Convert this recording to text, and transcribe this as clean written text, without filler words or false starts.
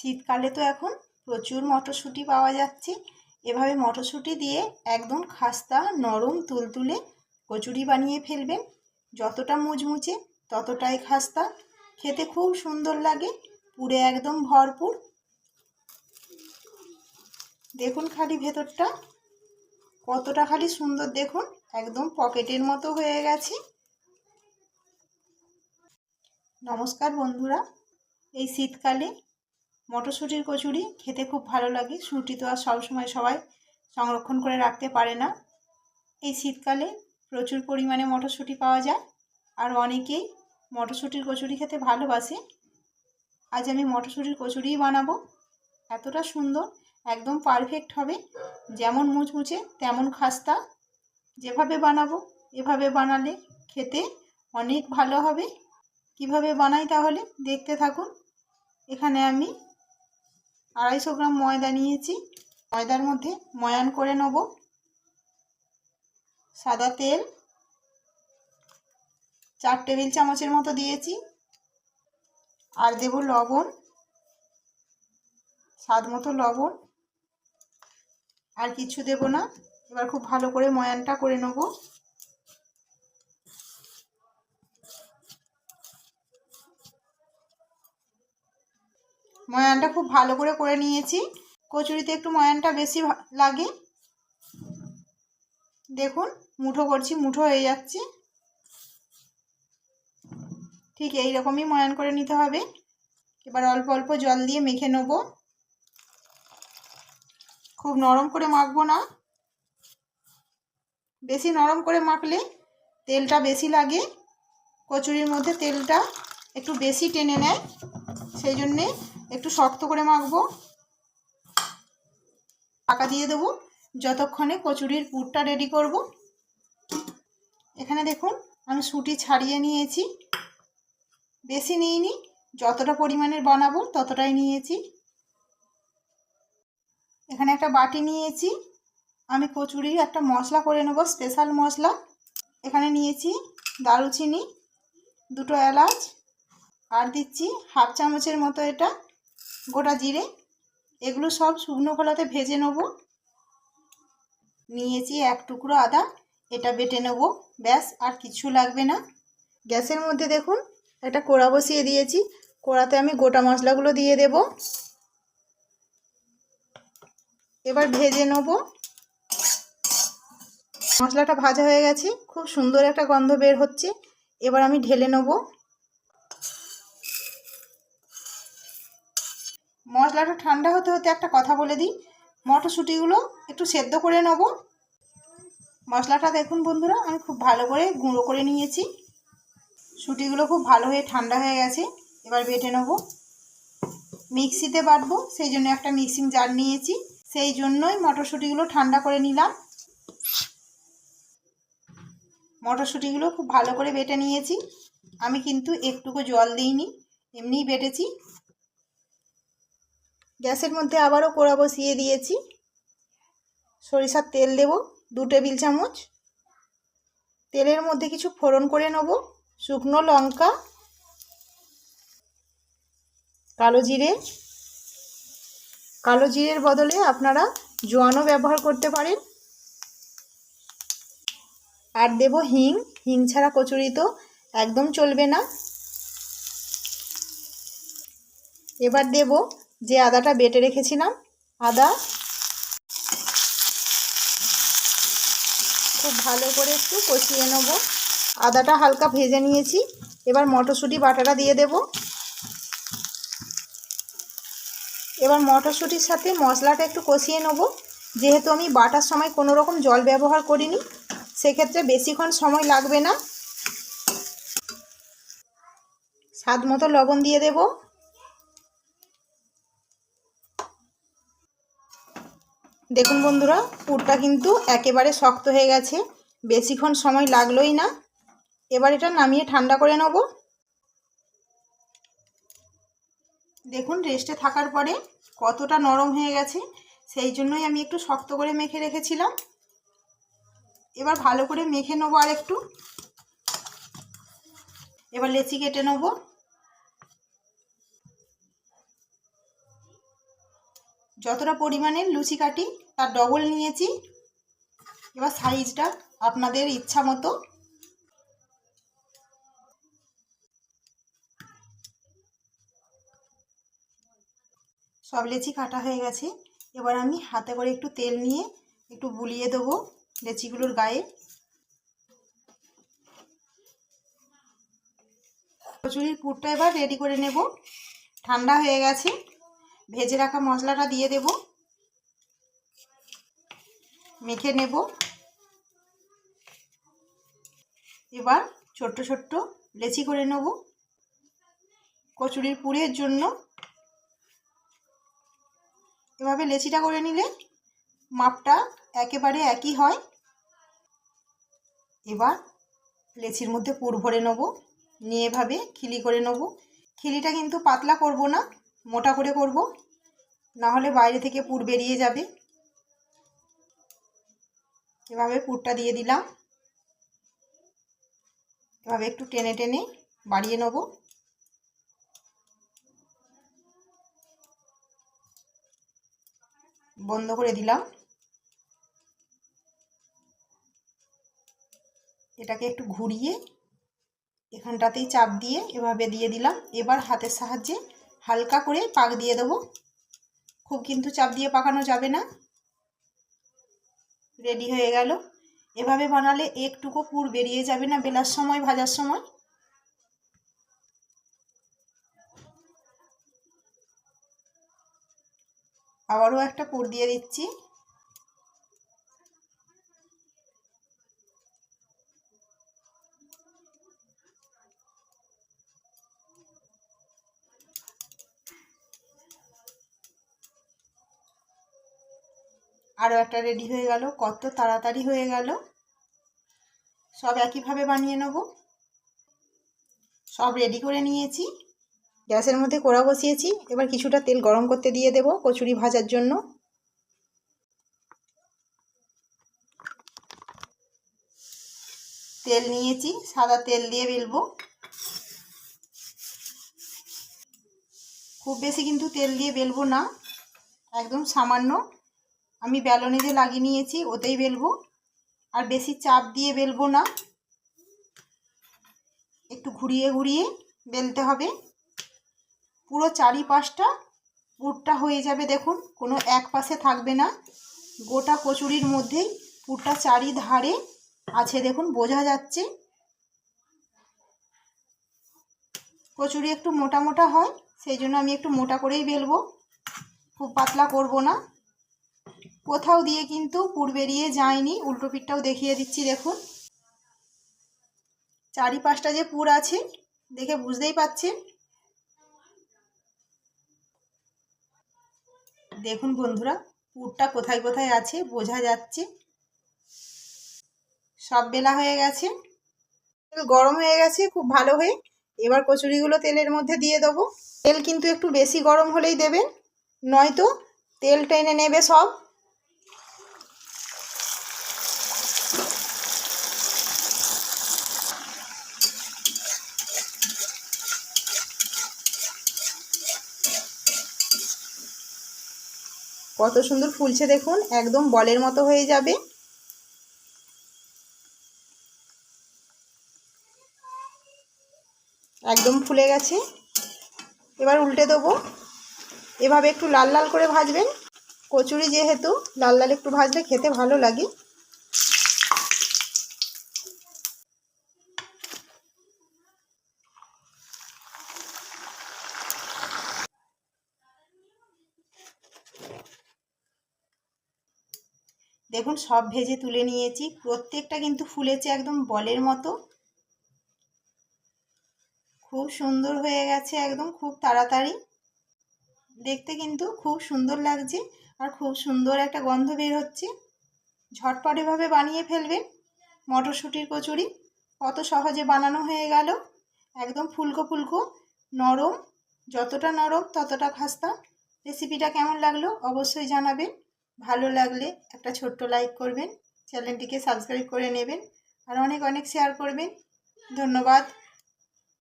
শীতকালে তো এখন প্রচুর মটরশুঁটি পাওয়া যাচ্ছে। এভাবে মটরশুঁটি দিয়ে একদম খাস্তা নরম তুলতুলে কচুরি বানিয়ে ফেলবেন। যতটা মুচমুচে ততটাই খাস্তা, খেতে খুব সুন্দর লাগে, পুরে একদম ভরপুর। দেখুন খালি ভেতরটা কতটা খালি সুন্দর, দেখুন একদম পকেটের মতো হয়ে গেছে। নমস্কার বন্ধুরা, এই শীতকালে মটরশুঁটির কচুরি খেতে খুব ভালো লাগে। শুঁটি তো আর সবসময় সবাই সংরক্ষণ করে রাখতে পারে না। এই শীতকালে প্রচুর পরিমাণে মটরশুঁটি পাওয়া যায়, আর অনেকেই মটরশুঁটির কচুরি খেতে ভালোবাসে। আজ আমি মটরশুঁটির কচুরিই বানাবো। এতটা সুন্দর, একদম পারফেক্ট হবে, যেমন মুচমুচে তেমন খাস্তা। যেভাবে বানাবো এভাবে বানালে খেতে অনেক ভালো হবে। কিভাবে বানাই তাহলে দেখতে থাকুন। এখানে আমি 250 গ্রাম ময়দা নিয়েছি। ময়দার মধ্যে ময়ান করে নেব। সাদা তেল 4 টেবিল চামচের মতো দিয়েছি, আর দেব লবণ, স্বাদ মতো লবণ, আর কিছু দেব না। এবার খুব ভালো করে ময়ানটা করে নেব। ময়ানটা খুব ভালো করে নিয়েছি। কচুরিতে একটু ময়ানটা বেশি লাগে। দেখুন মুঠো করছি, মুঠো হয়ে যাচ্ছে। ঠিক এই রকমই ময়ান করে নিতে হবে। এবার অল্প অল্প জল দিয়ে মেখে নেব। খুব নরম করে মাখবো না, বেশি নরম করে মাখলে তেলটা বেশি লাগে। কচুরির মধ্যে তেলটা একটু বেশি টেনে নেয়, সেই জন্যে একটু শক্ত করে মাখবো। ঢাকা দিয়ে দেবো যতক্ষণে কচুরির পুরটা রেডি করব। এখানে দেখুন আমি শুঁটি ছাড়িয়ে নিয়েছি, বেশি নিইনি, যতটা পরিমাণের বানাবো ততটাই নিয়েছি। এখানে একটা বাটি নিয়েছি, আমি কচুরির একটা মশলা করে নেব, স্পেশাল মশলা। এখানে নিয়েছি দারুচিনি, 2টো এলাচ, আর দিচ্ছি 1/2 চামচের মতো এটা গোটা জিরে। এগুলো সব শুকনো খোলাতে ভেজে নেব। নিয়েছি 1 টুকরো আদা, এটা বেটে নেব, ব্যাস আর কিছু লাগবে না। গ্যাসের মধ্যে দেখুন একটা কড়া বসিয়ে দিয়েছি। কড়াতে আমি গোটা মশলাগুলো দিয়ে দেব। এবার ভেজে নেব। মশলাটা ভাজা হয়ে গেছে, খুব সুন্দর একটা গন্ধ বের হচ্ছে। এবার আমি ঢেলে নেব। মশলাটা ঠান্ডা হতে হতে একটা কথা বলে দিই, মটরশুঁটিগুলো একটু সেদ্ধ করে নেব। মশলাটা দেখুন বন্ধুরা, আমি খুব ভালো করে গুঁড়ো করে নিয়েছি। শুঁটিগুলো খুব ভালো হয়ে ঠান্ডা হয়ে গেছে। এবার বেটে নেব। মিক্সিতে বাটবো, সেই জন্য একটা মিক্সিং জার নিয়েছি, সেই জন্যই মটরশুঁটিগুলো ঠান্ডা করে নিলাম। মটরশুঁটিগুলো খুব ভালো করে বেটে নিয়েছি। আমি কিন্তু একটুকু জল দিইনি, এমনিই বেটেছি। গ্যাসের মধ্যে আবারও কড়া বসিয়ে দিয়েছি। সরিষার তেল দেব 2 টেবিল চামচ। তেলের মধ্যে কিছু ফোড়ন করে নেব। শুকনো লঙ্কা, কালো জিরে, কালো জিরের বদলে আপনারা জোয়ানও ব্যবহার করতে পারেন। আর দেব হিং, হিং ছাড়া কচুরি তো একদম চলবে না। এবার দেব যে আদাটা বেটে রেখেছিলাম, আদা। খুব ভালো করে একটু কষিয়ে নেব। আদাটা হালকা ভেজে নিয়েছি। এবার মটরশুঁটি বাটাটা দিয়ে দেব। এবার মটরশুঁটির সাথে মশলাটা একটু কষিয়ে নেব। যেহেতু আমি বাটার সময় কোনো রকম জল ব্যবহার করিনি, সেক্ষেত্রে বেশিক্ষণ সময় লাগবে না। স্বাদ মতো লবণ দিয়ে দেব। দেখুন বন্ধুরা, পুরটা কিন্তু একেবারে শক্ত হয়ে গেছে, বেশিক্ষণ সময় লাগলোই না। এবার এটা নামিয়ে ঠান্ডা করে নেব। দেখুন রেস্টে থাকার পরে কতটা নরম হয়ে গেছে, সেই জন্যই আমি একটু শক্ত করে মেখে রেখেছিলাম। এবার ভালো করে মেখে নেবো আর একটু। এবার লেচি কেটে নেব। যতটা পরিমাণের লুচি কাটি তার ডবল নিয়েছি। এবার সাইজটা আপনাদের ইচ্ছা মতো। সব লেচি কাটা হয়ে গেছে। এবার আমি হাতে করে একটু তেল নিয়ে একটু বুলিয়ে দেবো লেচিগুলোর গায়ে। কচুরির পুরটা এবার রেডি করে নেব। ঠান্ডা হয়ে গেছে। ভেজে রাখা মশলাটা দিয়ে দেব, মেখে নেব। এবার ছোট্ট ছোট্ট লেচি করে নেব কচুরির পুরের জন্য। এভাবে লেচিটা করে নিলে মাপটা একেবারে একই হয়। এবার লেচির মধ্যে পুর ভরে নেব, নিয়ে এভাবে খিলি করে নেব। খিলিটা কিন্তু পাতলা করব না, মোটা করে করব, না হলে বাইরে থেকে পুর বেরিয়ে যাবে। এভাবে পুরটা দিয়ে দিলাম। এভাবে একটু টেনে টেনে বাড়িয়ে নেব। বন্ধ করে দিলাম। এটাকে একটু ঘুরিয়ে এখানটাতেই চাপ দিয়ে এভাবে দিয়ে দিলাম। এবার হাতের সাহায্যে হালকা করে পাক দিয়ে দেবো। খুব কিন্তু চাপ দিয়ে পাকানো যাবে না। রেডি হয়ে গেল। এভাবে বানালে একটুকু পুর বেরিয়ে যাবে না বেলার সময়, ভাজার সময়। আবারও একটা পুর দিয়ে দিচ্ছি। আরও একটা রেডি হয়ে গেল। কত তাড়াতাড়ি হয়ে গেল। সব একইভাবে বানিয়ে নেব। সব রেডি করে নিয়েছি। গ্যাসের মধ্যে কড়া বসিয়েছি। এবার কিছুটা তেল গরম করতে দিয়ে দেব কচুরি ভাজার জন্য। তেল নিয়েছি, সাদা তেল দিয়ে বেলবো। খুব বেশি কিন্তু তেল দিয়ে বেলবো না, একদম সামান্য। আমি বেলনে যে লাগিয়ে নিয়েছি ওতেই বেলবো, আর বেশি চাপ দিয়ে বেলবো না। একটু ঘুরিয়ে ঘুরিয়ে বেলতে হবে। পুরো চারিপাশটা পুরটা হয়ে যাবে। দেখুন, কোনো এক পাশে থাকবে না। গোটা কচুরির মধ্যেই পুরটা চারিধারে আছে, দেখুন বোঝা যাচ্ছে। কচুরি একটু মোটা মোটা হয়, সেই জন্য আমি একটু মোটা করেই বেলবো, খুব পাতলা করব না। কোথাও দিয়ে কিন্তু পুর বেরিয়ে যায়নি। উল্টো পিঠটাও দেখিয়ে দিচ্ছি, দেখুন চারিপাশটা যে পুর আছে দেখে বুঝতেই পাচ্ছেন। দেখুন বন্ধুরা, পুরটা কোথায় কোথায় আছে বোঝা যাচ্ছে। সব বেলা হয়ে গেছে। তেল গরম হয়ে গেছে খুব ভালো হয়ে। এবার কচুরিগুলো তেলের মধ্যে দিয়ে দেবো। তেল কিন্তু একটু বেশি গরম হলেই দেবেন, নয়তো তেল টেনে নেবে সব। কত সুন্দর ফুলছে দেখুন, একদম বলের মতো হয়ে যাবে। একদম ফুলে গেছে। এবার উল্টে দেবো। এভাবে একটু লাল লাল করে ভাজবেন। কচুরি যেহেতু লাল লাল একটু ভাজলে খেতে ভালো লাগে। দেখুন সব ভেজে তুলে নিয়েছি। প্রত্যেকটা কিন্তু ফুলেছে একদম বলের মতো। খুব সুন্দর হয়ে গেছে, একদম খুব তাড়াতাড়ি। দেখতে কিন্তু খুব সুন্দর লাগছে, আর খুব সুন্দর একটা গন্ধ বের হচ্ছে। ঝটপট এভাবে বানিয়ে ফেলবেন মটরশুঁটির কচুরি। কত সহজে বানানো হয়ে গেল। একদম ফুলকো ফুলকো, নরম, যতটা নরম ততটা খাস্তা। রেসিপিটা কেমন লাগলো অবশ্যই জানাবেন। ভালো লাগলে একটা ছোট্ট লাইক করবেন, চ্যানেলটিকে সাবস্ক্রাইব করে নেবেন, আর অনেক অনেক শেয়ার করবেন। ধন্যবাদ।